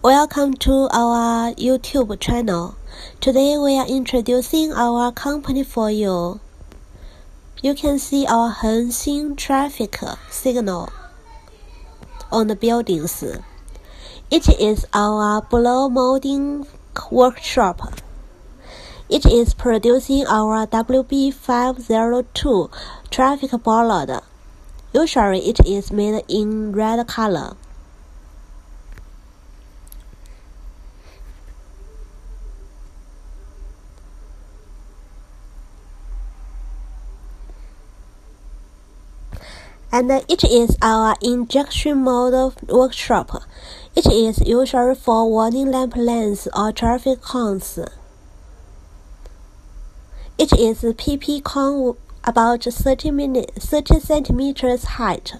Welcome to our YouTube channel. Today we are introducing our company for you. You can see our Hengxing traffic signal on the buildings. It is our blow molding workshop. It is producing our WB502 traffic bollard. Usually it is made in red color. And it is our injection mold workshop. It is usually for warning lamp lengths or traffic cones. It is PP cone about 30 centimeters height.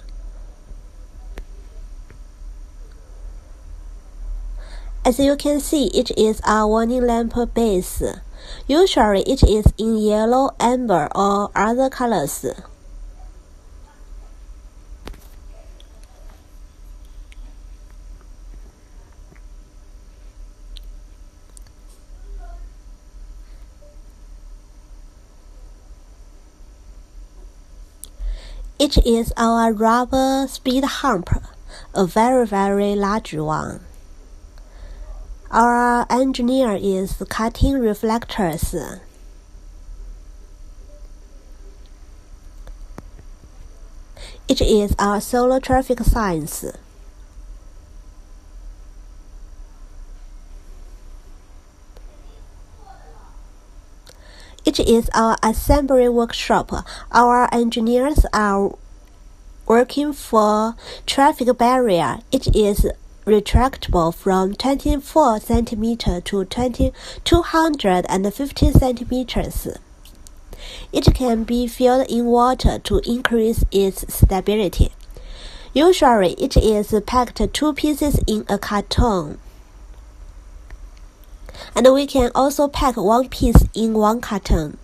As you can see, it is a warning lamp base. Usually it is in yellow, amber, or other colors. It is our rubber speed hump, a very large one. Our engineer is cutting reflectors. It is our solar traffic signs. It is our assembly workshop. Our engineers are working for traffic barrier. It is retractable from 24 cm to 250 cm. It can be filled in water to increase its stability. Usually it is packed 2 pieces in a carton. And we can also pack 1 piece in 1 carton.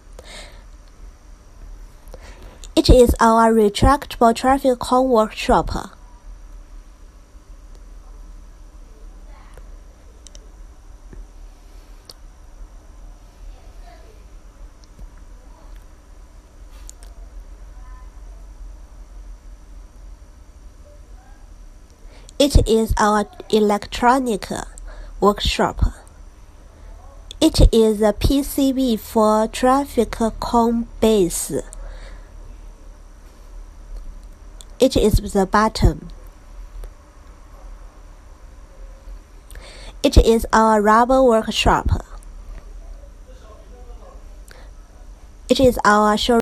It is our retractable traffic cone workshop. It is our electronic workshop. It is a PCB for traffic cone base. It is the bottom. It is our rubber workshop. It is our showroom.